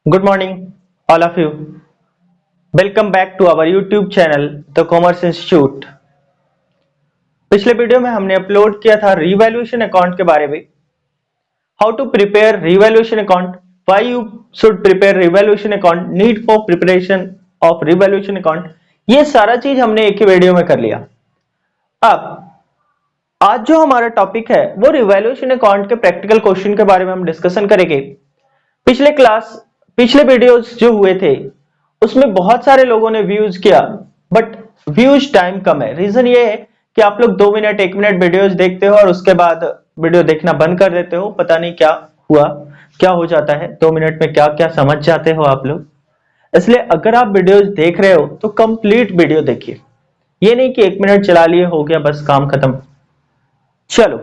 Good morning, all of you. Welcome back to our YouTube channel, The Commerce Institute. पिछले video में हमने upload किया था revaluation account के बारे में. How to prepare revaluation account, why you should prepare revaluation account, need for preparation of revaluation account. ये सारा चीज हमने एक ही वीडियो में कर लिया. अब आज जो हमारा टॉपिक है वो रिवैल्यूएशन अकाउंट के प्रैक्टिकल क्वेश्चन के बारे में हम डिस्कशन करेंगे. पिछले वीडियोस जो हुए थे उसमें बहुत सारे लोगों ने व्यूज किया, बट व्यूज टाइम कम है. रीजन ये है कि आप लोग 2 मिनट 1 मिनट वीडियोस देखते हो और उसके बाद वीडियो देखना बंद कर देते हो. पता नहीं क्या हुआ, क्या हो जाता है. 2 मिनट में क्या क्या समझ जाते हो आप लोग. इसलिए अगर आप वीडियोस देख रहे हो तो कंप्लीट वीडियो देखिए. ये नहीं कि 1 मिनट चला लिए हो गया बस काम खत्म. चलो,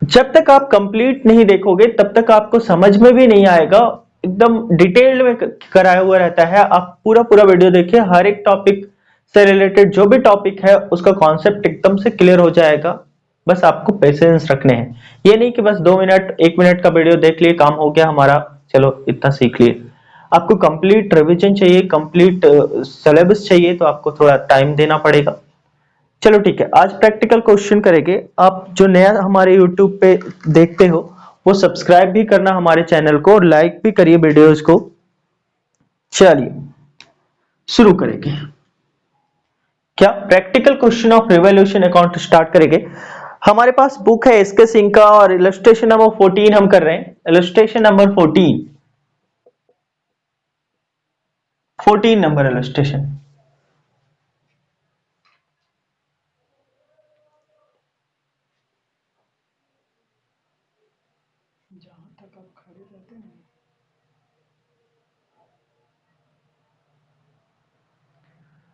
जब तक आप कंप्लीट नहीं देखोगे तब तक आपको समझ में भी नहीं आएगा. एकदम डिटेल्ड में कराया हुआ रहता है. आप पूरा पूरा वीडियो देखिए, हर एक टॉपिक से रिलेटेड जो भी टॉपिक है उसका कॉन्सेप्ट एकदम से क्लियर हो जाएगा. बस आपको पेशेंस रखने हैं. ये नहीं कि बस 2 मिनट 1 मिनट का वीडियो देख लिए काम हो गया हमारा, चलो इतना सीख लिए. आपको कंप्लीट रिवीजन चाहिए, कंप्लीट सिलेबस चाहिए, तो आपको थोड़ा टाइम देना पड़ेगा. चलो ठीक है, आज प्रैक्टिकल क्वेश्चन करेंगे. आप जो नया हमारे YouTube पे देखते हो वो सब्सक्राइब भी करना हमारे चैनल को और लाइक भी करिए वीडियोस को. चलिए शुरू करेंगे. क्या practical question of revolution account start करेंगे. हमारे पास बुक है एसके सिंह का और इलस्ट्रेशन नंबर 14 हम कर रहे हैं. Illustration number 14 number illustration.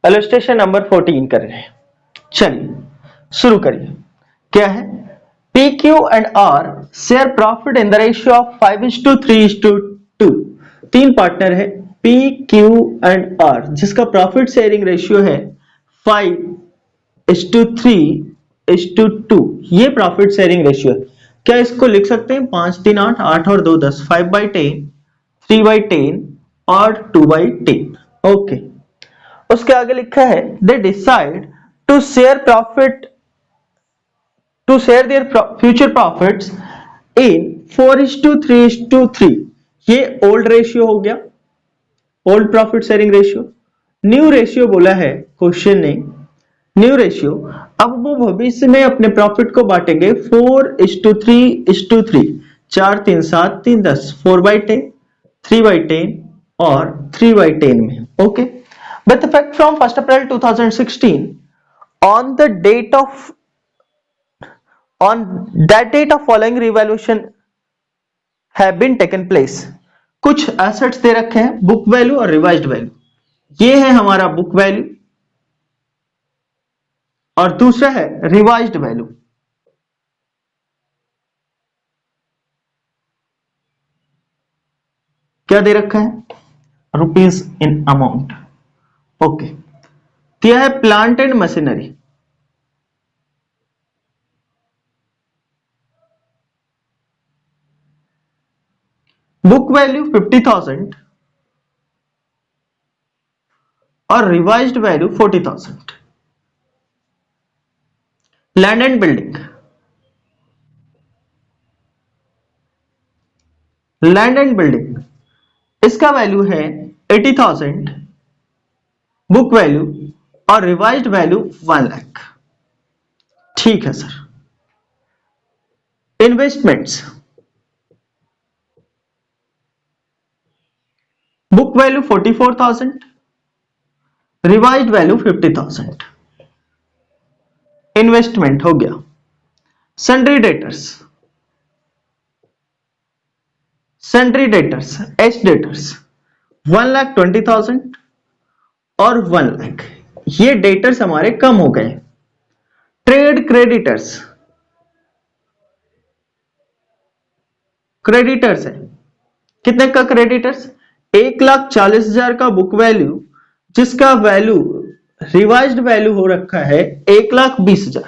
Illustration number 14 कर रहे हैं. चलिए शुरू करिए. क्या है? P Q and R share profit in the ratio of 5:3:2. 3 partner है पी क्यू एंड आर जिसका प्रॉफिट शेयरिंग रेशियो है 5:3:2. ये प्रॉफिट शेयरिंग रेशियो है. क्या इसको लिख सकते हैं 5 3 8 8 और 2 10, 5/10, 3/10 और 2/10. ओके. उसके आगे लिखा है they decide to share profit to share their future profits in 4:3:3. ये ओल्ड रेशियो हो गया, old profit sharing ratio. New ratio बोला है क्वेश्चन ने, न्यू रेशियो. अब वो भविष्य में अपने प्रॉफिट को बांटेंगे 4:3:3. 4 3 7 3 10, 4/10, 3/10 और 3/10 में. Okay. With effect from 1st April 2016, on that date of following revaluation have been taken place. कुछ एसेट्स दे रखे हैं, बुक वैल्यू और रिवाइज्ड वैल्यू. ये है हमारा बुक वैल्यू और दूसरा है रिवाइज्ड वैल्यू. क्या दे रखा है? Rupees in amount. ओके. यह है plant and machinery. Book value 50,000 और revised value 40,000. Land and building. Land and building इसका वैल्यू है 80,000, बुक वैल्यू और रिवाइज्ड वैल्यू 1 लाख. ठीक है sir. Investments. Book value 44,000, revised value 50,000. Investment हो गया. Sundry debtors. Sundry debtors H debtors 1,20,000 और 1 लाख. ये डेटर्स हमारे कम हो गए. Trade creditors. क्रेडिटर्स है कितने का? क्रेडिटर्स 1,40,000 का बुक वैल्यू जिसका वैल्यू रिवाइज्ड वैल्यू हो रखा है 1,20,000.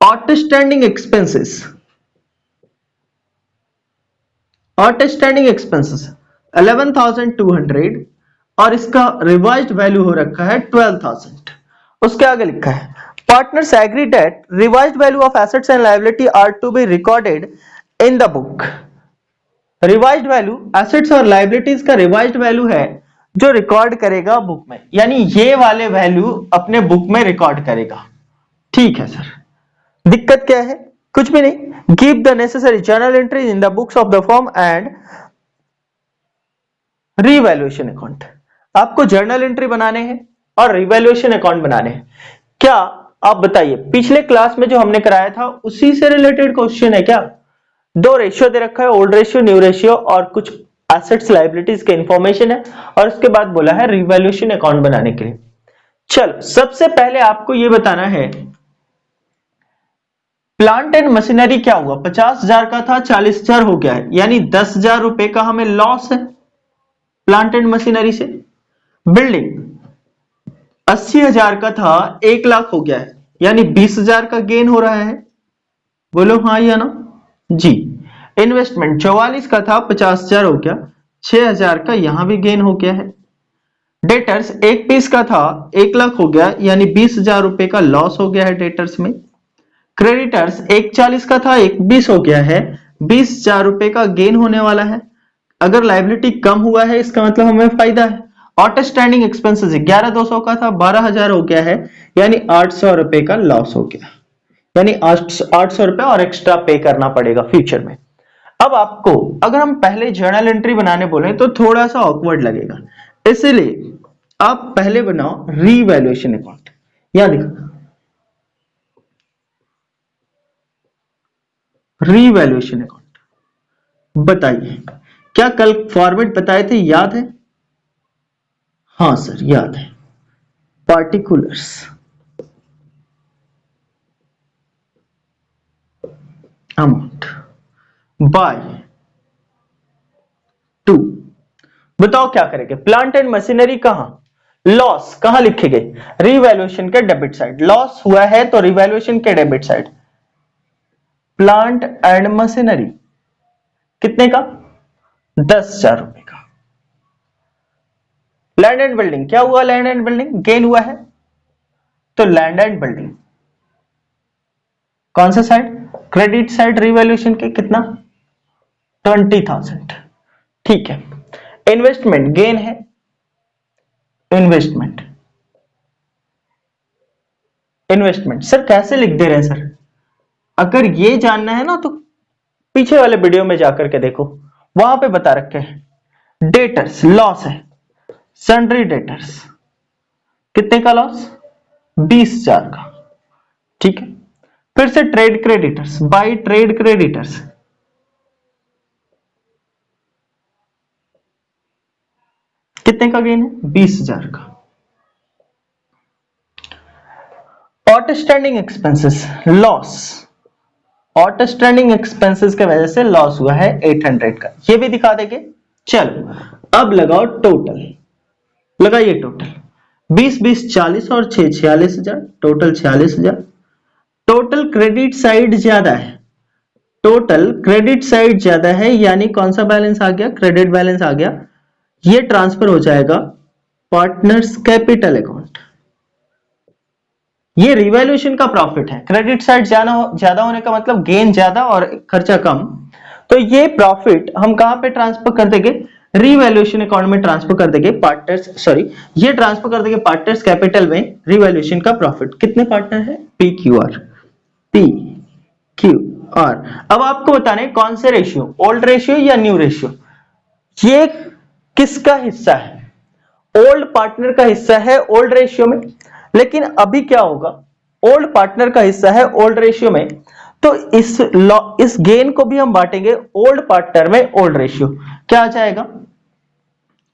Outstanding expenses. आउटस्टैंडिंग एक्सपेंसेस 11,200 और इसका रिवाइज्ड वैल्यू हो रखा है 12,000। उसके आगे लिखा है partners agree that revised value of assets and liability are to be recorded in the book. Revised value assets और लायबिलिटीज का रिवाइज्ड वैल्यू है जो रिकॉर्ड करेगा बुक में, यानी ये वाले वैल्यू अपने बुक में रिकॉर्ड करेगा। ठीक है सर, दिक्कत क्या है? कुछ भी नहीं। Give the necessary journal entries in the books of the firm and revaluation account. आपको जर्नल एंट्री बनाने हैं और रिवैल्यूएशन अकाउंट बनाने हैं। क्या आप बताइए, पिछले क्लास में जो हमने कराया था उसी से रिलेटेड क्वेश्चन है क्या? दो रेशियो दे रखा है, ओल्ड रेशियो, न्यू रेशियो, और कुछ एसेट्स लायबिलिटीज के इंफॉर्मेशन है, और उसके बाद बोला है रिवैल्यूएशन अकाउंट बनाने के लिए। चलो, सबसे पहले आपको यह बताना है प्लांट एंड मशीनरी क्या हुआ, 50,000 का था 40,000 हो गया है, यानी 10,000 रुपए का हमें लॉस है प्लांट एंड मशीनरी से। बिल्डिंग 80,000 का था 1,00,000 हो गया है, यानी 20,000 का गेन हो रहा है। बोलो हाँ या ना जी। इन्वेस्टमेंट 44 का था 50,000 हो गया, 6,000 का यहां भी गेन हो गया है। डेटर्स एक पीस का था 1,00,000 हो गया, यानी 20,000 रुपए का लॉस हो गया है डेटर्स में। क्रेडिटर्स 1,40 का था 1,20 हो गया है, 20,000 रुपए का गेन होने वाला है। अगर लायबिलिटी कम हुआ है इसका मतलब हमें फायदा है। आउटस्टैंडिंग एक्सपेंसेस 11,200 का था 12,000 हो गया है, यानी 800 रुपए का लॉस हो गया, यानी 800 रुपए और एक्स्ट्रा पे करना पड़ेगा फ्यूचर में। अब आपको अगर हम पहले जर्नल एंट्री बनाने बोले तो थोड़ा सा ऑकवर्ड लगेगा, इसलिए आप पहले बनाओ रीवैल्यूएशन अकाउंट। यहां देखो रीवैल्यूएशन अकाउंट। बताइए क्या कल फॉर्मेट बताए थे, याद है? हाँ सर याद है। Particulars amount by 2। बताओ क्या करेंगे? प्लांट एंड मशीनरी कहां, लॉस कहां लिखेंगे? रिवैल्यूएशन के डेबिट साइड। लॉस हुआ है तो रिवैल्यूएशन के debit side. Plant and machinery कितने का? 10,000 रुपए का। लैंड एंड बिल्डिंग क्या हुआ? लैंड एंड बिल्डिंग गेन हुआ है, तो लैंड एंड बिल्डिंग कौन सा साइड? क्रेडिट साइड रिवैल्यूएशन के कितना? 20,000। ठीक है। इन्वेस्टमेंट गेन है, इन्वेस्टमेंट इन्वेस्टमेंट सर कैसे लिख दे रहे हैं सर? अगर ये जानना है ना तो पीछे वाले वीडियो में जाकर के देखो, वहां पे बता रखे हैं। डेटर्स लॉस है, सन्ड्री डेटर्स कितने का लॉस? 20,000 का। ठीक है। फिर से trade creditors, by trade creditors कितने का गेन है? 20,000 का। Outstanding expenses loss, outstanding expenses के वजह से लॉस हुआ है 800 का, ये भी दिखा देंगे। चलो अब लगाओ टोटल, लगाइए टोटल। 20 20 40 और 6 46,000, टोटल 46,000। टोटल क्रेडिट साइड ज्यादा है, टोटल क्रेडिट साइड ज्यादा है, यानी कौन सा बैलेंस आ गया? क्रेडिट बैलेंस आ गया। ये ट्रांसफर हो जाएगा पार्टनर्स कैपिटल अकाउंट। ये रिवैल्यूएशन का प्रॉफिट है। क्रेडिट साइड ज्यादा होने का मतलब गेन ज्यादा और खर्चा कम, तो ये प्रॉफिट हम कहां पे ट्रांसफर कर देंगे? रिवैल्यूएशन अकाउंट में ट्रांसफर कर देंगे। पार्टनर्स सॉरी ये ट्रांसफर कर देंगे पार्टनर्स कैपिटल में। रिवैल्यूएशन का प्रॉफिट कितने पार्टनर है? P Q R, P Q R. अब आपको बताना है कौन से रेशियो, ओल्ड रेशियो या न्यू रेशियो? ये किसका हिस्सा है? ओल्ड पार्टनर का हिस्सा है ओल्ड रेशियो में। लेकिन अभी क्या होगा? ओल्ड पार्टनर का हिस्सा है ओल्ड रेशियो में, तो इस गेन को भी हम बांटेंगे ओल्ड पार्टनर में ओल्ड रेशियो। क्या आ जाएगा?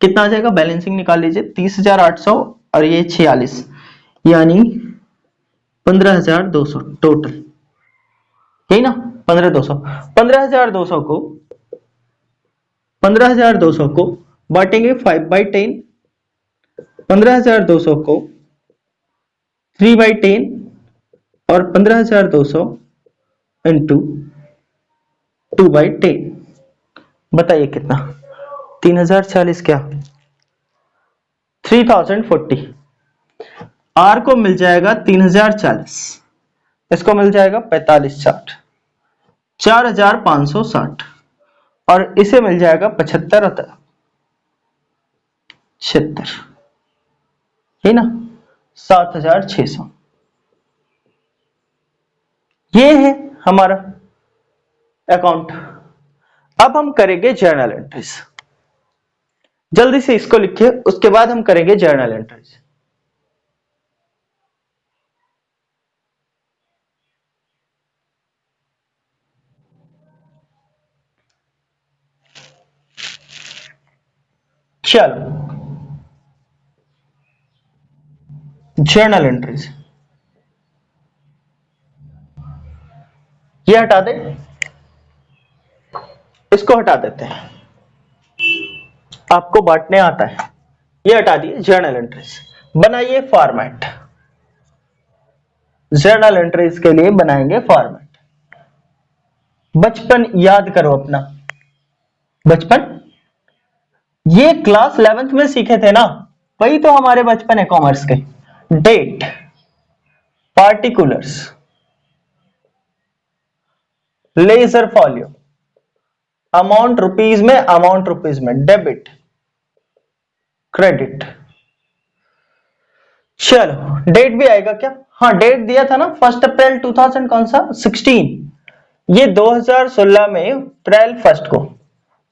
कितना आ जाएगा? बैलेंसिंग निकाल लीजिए। 30,800 और ये 46, यानी 15,200 टोटल, यही ना? 15,200। 15,200 को 15,200 को बांटेंगे 5/10। 15,200 को 3/10 और 15,200 इंटू 2/10, बताइए कितना? 3040 क्या 3040, आर को मिल जाएगा 3040, इसको मिल जाएगा 4560, 4560, और इसे मिल जाएगा 75 और 76, है ना 7600। ये है हमारा अकाउंट। अब हम करेंगे जर्नल एंट्रीज। जल्दी से इसको लिखिए, उसके बाद हम करेंगे जर्नल एंट्रीज। चलो, जर्नल एंट्रीज ये हटा दे, इसको हटा देते हैं, आपको बांटने आता है, ये हटा दिए। जर्नल एंट्रीज बनाइए फॉर्मेट, जर्नल एंट्रीज के लिए बनाएंगे फॉर्मेट। बचपन याद करो अपना, बचपन ये क्लास 11th में सीखे थे ना, वही तो हमारे बचपन है कॉमर्स के। Date, particulars, ledger folio, amount rupees में, अमाउंट रुपीज में, डेबिट, क्रेडिट। चलो डेट भी आएगा क्या? हाँ डेट दिया था ना 1 अप्रैल 2000 कौन सा 16, ये 2016 में अप्रैल 1 को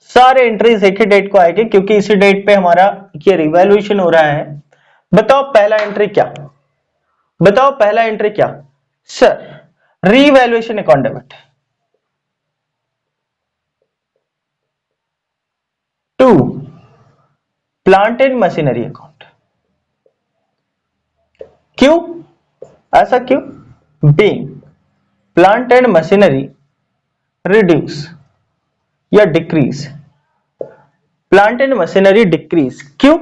सारे एंट्रीज एक ही डेट को आएंगे, क्योंकि इसी डेट पे हमारा ये रिवैल्यूएशन हो रहा है। बताओ पहला एंट्री क्या, बताओ पहला एंट्री क्या? Sir revaluation account debit. 2 plant and machinery account. क्यों, ऐसा क्यों? Being plant and machinery reduce या decrease, plant and machinery decrease. क्यों?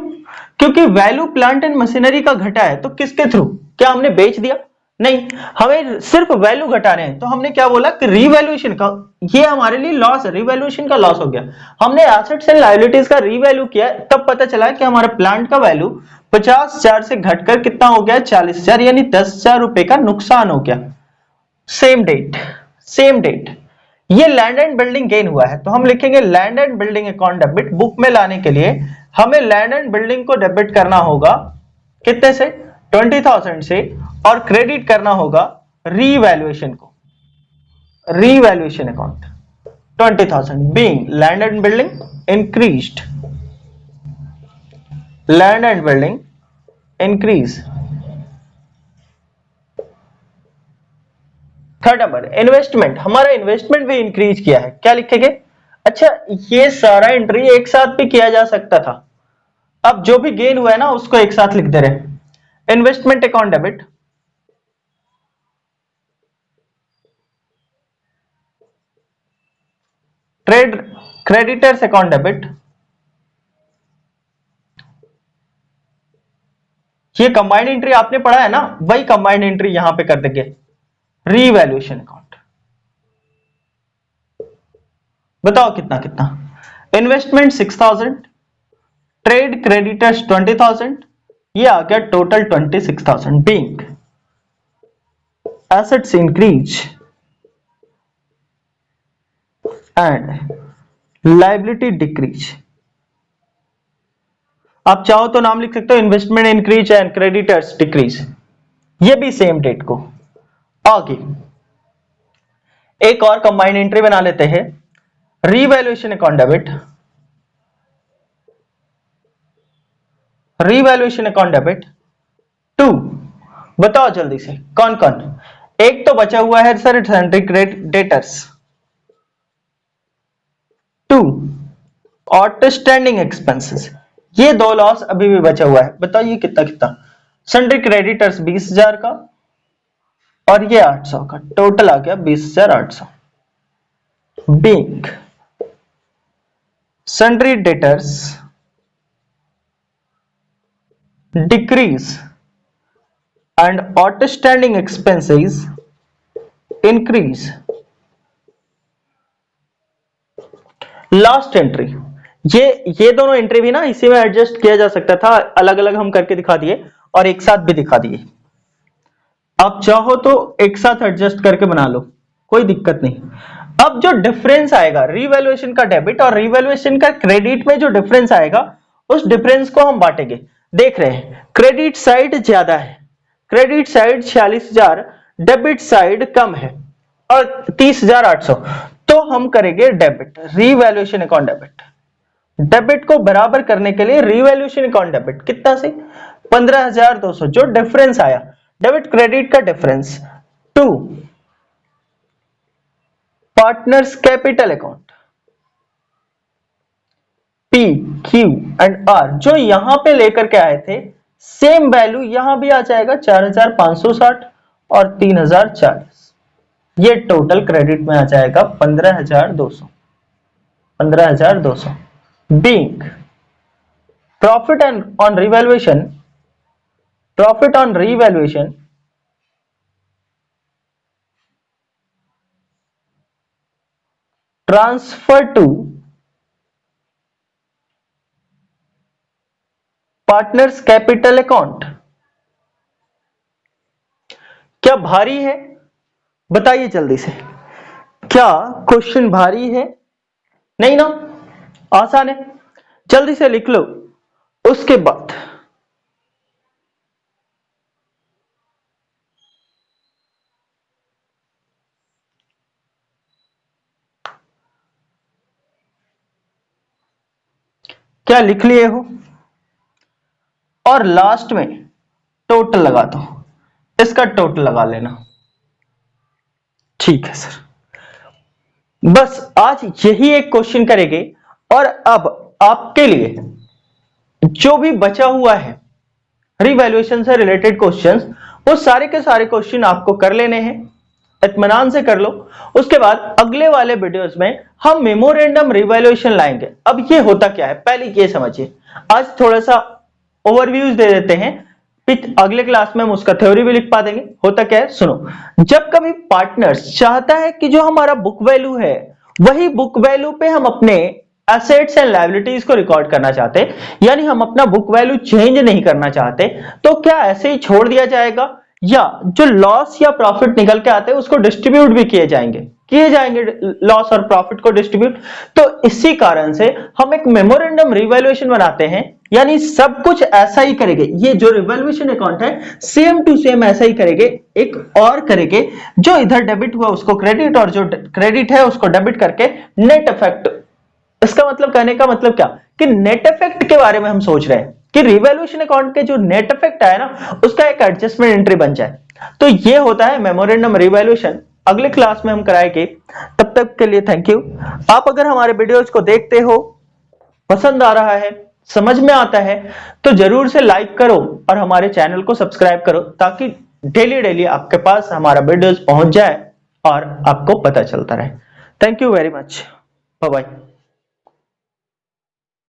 क्योंकि वैल्यू प्लांट एंड मशीनरी का घटा है, तो किसके थ्रू? क्या हमने बेच दिया? नहीं, हमें सिर्फ वैल्यू घटाने हैं, तो हमने क्या बोला कि रीवैल्यूएशन का, ये हमारे लिए लॉस है, रीवैल्यूएशन का लॉस हो गया। हमने एसेट्स एंड लायबिलिटीज का रीवैल्यू किया, तब पता चला कि हमारा प्लांट का वैल्यू 50,000 से घटकर कितना हो गया 40,000, यानी 10,000 रुपए का नुकसान हो गया। सेम डेट, सेम डेट, ये लैंड एंड बिल्डिंग गेन हुआ है, तो हम लिखेंगे land and building account debit. Book में लाने के लिए हमें लैंड एंड बिल्डिंग को डेबिट करना होगा कितने से? 20,000 से, और क्रेडिट करना होगा रीवैल्यूएशन को, revaluation account 20,000 being land and building increased, land and building increase. Third number investment, हमारा इन्वेस्टमेंट भी इंक्रीज किया है, क्या लिखेंगे? अच्छा ये सारा एंट्री एक साथ भी किया जा सकता था, अब जो भी गेन हुआ है ना उसको एक साथ लिख दे रहे। Investment account debit, trade creditors account debit, ये कंबाइंड एंट्री आपने पढ़ा है ना, वही कंबाइंड एंट्री यहां पे कर देंगे। रीवैल्यूएशन अकाउंट, बताओ कितना कितना? इन्वेस्टमेंट 6,000, ट्रेड क्रेडिटर्स 20,000, ये आ गया total 26,000। Being assets increase and liability decrease। आप चाहो तो नाम लिख सकते हो investment increase and creditors decrease, ये भी सेम डेट को। आगे एक और कंबाइंड एंट्री बना लेते हैं, revaluation account debit, revaluation account debit 2, बताओ जल्दी से कौन कौन? एक तो बचा हुआ है sir sundry creditors, 2 outstanding expenses, ये दो लॉस अभी भी बचा हुआ है, बताओ ये कितना कितना? सन्ड्री क्रेडिटर्स 20,000 का और ये 800 का, टोटल आ गया 20,800। Being sundry debtors decrease and outstanding expenses increase। Last entry, ये दोनों एंट्री भी ना इसी में एडजस्ट किया जा सकता था, अलग अलग हम करके दिखा दिए और एक साथ भी दिखा दिए। आप चाहो तो एक साथ एडजस्ट करके बना लो, कोई दिक्कत नहीं। अब जो डिफरेंस आएगा रीवैल्यूएशन का डेबिट और रीवैल्यूएशन का क्रेडिट में, जो डिफरेंस आएगा उस डिफरेंस को हम बांटेंगे। देख रहे हैं क्रेडिट साइड ज्यादा है, क्रेडिट साइड 46,000, डेबिट साइड कम है और 30,800, तो हम करेंगे debit, revaluation account debit. Debit को बराबर करने के लिए रीवैल्यूएशन अकाउंट डेबिट कितना से 15,200, जो डिफरेंस आया डेबिट क्रेडिट का difference, to partners capital account P Q and R, जो यहां पे लेकर के आए थे सेम वैल्यू यहां भी आ जाएगा 4,560 और 3,040, ये टोटल क्रेडिट में आ जाएगा 15,200। 15,200 being profit on revaluation, profit on revaluation transfer to partners capital account। क्या भारी है? बताइए जल्दी से, क्या क्वेश्चन भारी है? नहीं ना, आसान है, जल्दी से लिख लो। उसके बाद क्या लिख लिए हो? और लास्ट में टोटल लगा दो, इसका टोटल लगा लेना। ठीक है सर, बस आज यही एक क्वेश्चन करेंगे और अब आपके लिए जो भी बचा हुआ है रिवैल्यूएशन से रिलेटेड क्वेश्चंस, वो सारे के सारे क्वेश्चन आपको कर लेने हैं, इत्मीनान से कर लो। उसके बाद अगले वाले वीडियोस में हम मेमोरेंडम रिवैल्यूएशन लाएंगे। अब ये होता क्या है पहले ये समझिए, आज थोड़ा सा ओवरव्यूज दे देते हैं, फिर अगले क्लास में हम उसका थ्योरी भी लिख पा देंगे। होता क्या है सुनो, जब कभी पार्टनर्स चाहता है कि जो हमारा बुक वैल्यू है वही बुक वैल्यू पे हम अपने एसेट्स एंड लायबिलिटीज को रिकॉर्ड करना चाहते, यानी हम अपना बुक वैल्यू चेंज नहीं करना चाहते, तो क्या ऐसे ही छोड़ दिया जाएगा या जो लॉस या प्रॉफिट निकल के आते हैं उसको डिस्ट्रीब्यूट भी किए जाएंगे लॉस और प्रॉफिट को डिस्ट्रीब्यूट। तो इसी कारण से हम एक मेमोरेंडम रिवैल्यूएशन बनाते हैं, यानी सब कुछ ऐसा ही करेंगे, ये जो रिवैल्यूएशन अकाउंट है सेम टू सेम ऐसा ही करेंगे, एक और करेंगे जो इधर डेबिट हुआ उसको क्रेडिट और जो क्रेडिट है उसको डेबिट करके नेट इफेक्ट। इसका मतलब कहने का मतलब क्या कि नेट इफेक्ट के बारे में हम सोच रहे हैं कि रिवैल्यूएशन अकाउंट के जो नेट इफेक्ट आया ना उसका एक एडजस्टमेंट एंट्री बन जाए। तो ये होता है मेमोरेंडम रिवैल्यूएशन, अगले क्लास में हम कराएंगे। तब तक के लिए थैंक यू। आप अगर हमारे वीडियोज को देखते हो, पसंद आ रहा है, समझ में आता है, तो जरूर से लाइक करो और हमारे चैनल को सब्सक्राइब करो ताकि डेली डेली आपके पास हमारा वीडियोज पहुंच जाए और आपको पता चलता रहे। Thank you very much, bye bye.